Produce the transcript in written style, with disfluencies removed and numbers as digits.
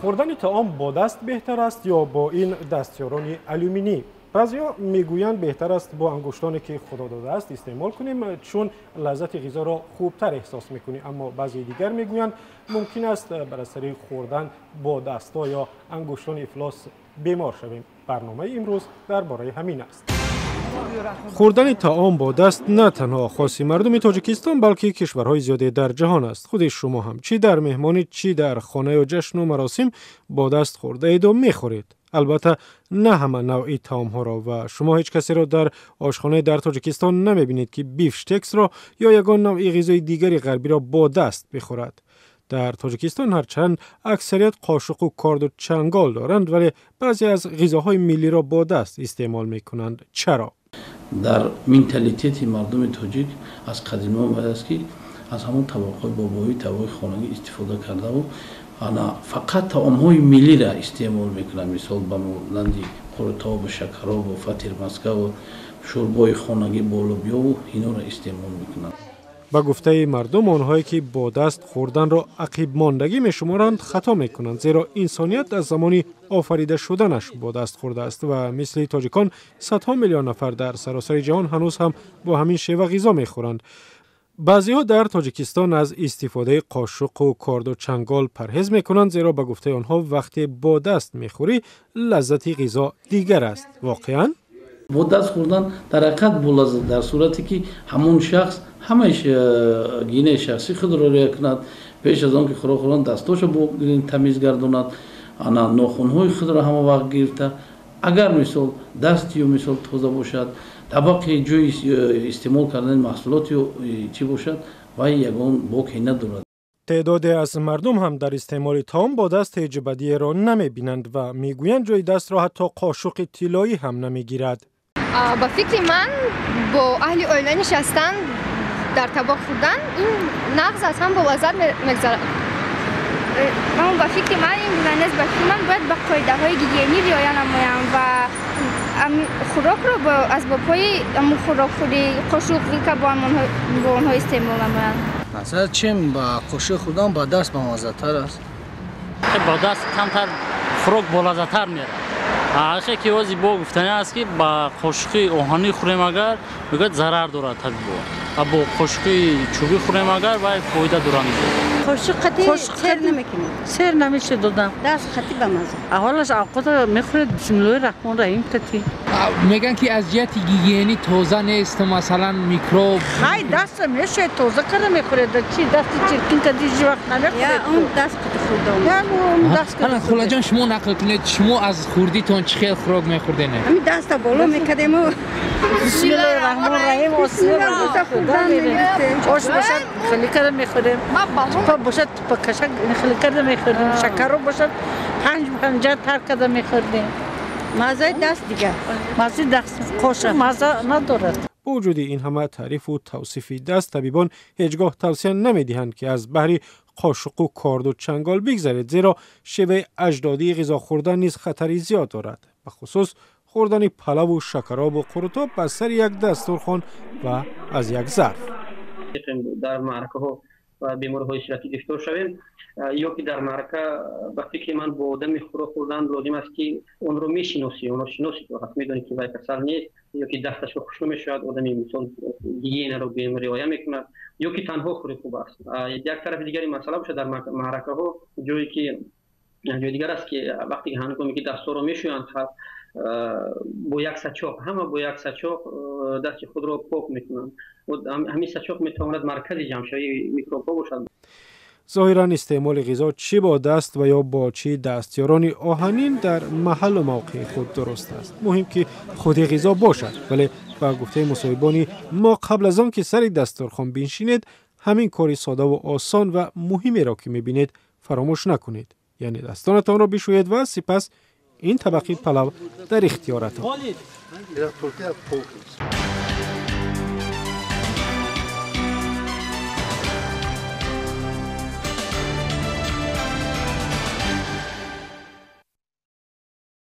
خوردن طعام با دست بهتر است یا با این دستیاران آلومینی؟ بعضیا میگویند بهتر است با انگشتانی که خدا داده است استعمال کنیم چون لذت غذا را خوبتر احساس میکنیم، اما بعضی دیگر میگویند ممکن است بر اثر خوردن با دستا یا انگشتان افلاس بیمار شویم. برنامه امروز درباره همین است. خوردن طعام با دست نه تنها خاص مردم تاجیکستان بلکه کشورهای زیادی در جهان است. خود شما هم چی در مهمانی چی در خانه و جشن و مراسم با دست خورده اید و میخورید. البته نه همه نوعی طعام ها را و شما هیچ کسی را در آشخانه در تاجیکستان نمیبینید که بیفشتکس را یا یگان نوعی غذای دیگری غربی را با دست بخورد. در تاجیکستان هرچند اکثریت قاشق و کارد و چنگال دارند ولی بعضی از غذاهای ملی را با دست استعمال میکنند. چرا؟ در منتالیته مردم تاجیک از قدیم آمده است که از همون طبقات بابایی طبقات خانگی استفاده کرده و انا فقط طعام‌های ملی را استعمال میکنند، مثال به مانند قورتاب و شکراب و فطیر مسکه و شوربای خانگی با لوبیا و اینا را استعمال میکنند. با گفته مردم آنهایی که با دست خوردن را عقیب ماندگی میشمارند خطا میکنند، زیرا انسانیت از زمانی آفریده شدنش با دست خورده است و مثل تاجیکان صدها میلیون نفر در سراسر جهان هنوز هم با همین شیوه غذا میخورند. بعضی‌ها در تاجیکستان از استفاده قاشق و کارد و چنگال پرهیز میکنند، زیرا به گفته آنها وقتی با دست میخوری لذت غذا دیگر است. واقعاً با دست خوردن در حقیقت بولازد در صورتی که همون شخص همش گینه شخصی خود را رعایت کند، پیش از آن که خوراک خوردن دستاشو بگیرد تمیز گرداند، انا ناخن‌های خود را همه وقت گرفته، اگر مثال دستی و مثال تازه باشد طبقه جوی استعمال کردن محصولات چی باشد و یگان باکی ندارد. تعدادی از مردم هم در استعمال طعام با دست هیچ بدی را نمیبینند و میگویند جای دست را حتی قاشق طلایی هم نمیگیرد. با فکر من با اهل عائله نشستن در طبق خوردن این نقض از هم با لذت میگذرد. من با فکر من این نسبت من باید به قاعده های گیگینی رعایت نمایم و خوراک رو از با پای خوراک خوری قاشقی که با آنها استعمال نمایم. مثلا چیم با قاشق خوردن با دست مزه‌تر است. با دست کمتر خوراک با لذت‌تر میره. هرچه که وزی با گفتنی است که با قاشق آهنی خوریم اگر میگه ضرر دارد طبیعی با قاشق چوبی خوریم اگر وای فایده دارد. قاشق قطعی سر نمیکنه. سر نمیشه دادم. دست قطعی به مزه. اولش اوقات میخورید بسم الله الرحمن الرحیم قطعی. میگن که از جهت گیگینی تازه نیست، مثلا میکروب. خای دست میشه تازه کرده میخورید. چی دست چرکین تدیجی وقت نمیخورید. یا اون دست قطعی خوردم. یا اون دست قطعی. خلا جان شما نقل کنید شما از خوردیتون چه خیلی خوراک میخوردین؟ همین دست بالا میکردیم و بسم الله الرحمن الرحیم خوش باشد خیلی کرده میخوریم. پا باشد پا کشک خیلی کرده میخوریم. شکر رو باشد پنجه تر کرده میخوردیم. مزه دست دیگه. مزه دست قاشق مزه ندارد. با وجود این همه تعریف و توصیف دست، طبیبان هیچگاه توصیه نمیدهند که از بحر قاشق و کارد و چنگال بگذرید، زیرا شیوه اجدادی غذا خوردن نیز خطری زیاد دارد، به خصوص خوردن پلو و شکراب و قورتاب بر سر یک دسترخوان و از یک ظرف. در معرکه ها و بیماری‌های اشتراکی گرفتار شویم یا که در معرکه به فکر من با آدم خوراک خوردن لازم است که اون رو میشناسی، اون رو شناسی تو حتما میدونی که وای کسل نیست یا که دستش رو خوش نمیشود، آدمی مثلا گیگین رو به رعایت میکنه یا که تنها خوری خوب است. یک طرف دیگری مسئله باشه در معرکه ها جایی که جای دیگر است که وقتی هنگامی که دستا رو میشویند با یک سچاق همه با یک سچاق دست خود را پاک میکنند و همین سچاق میتواند مرکز جمع‌شوی میکروب ها باشد. ظاهراً استعمال غذا چه با دست و یا با چه دستیاران آهنین در محل و موقع خود درست است. مهم که خود غذا باشد، ولی با گفته مصاحبانی ما قبل از آن که سر دسترخوان بنشینید همین کاری ساده و آسان و مهمی را که میبینید فراموش نکنید، یعنی دستانتان را بشویید و سپس این طبقه پلو در اختیارتان.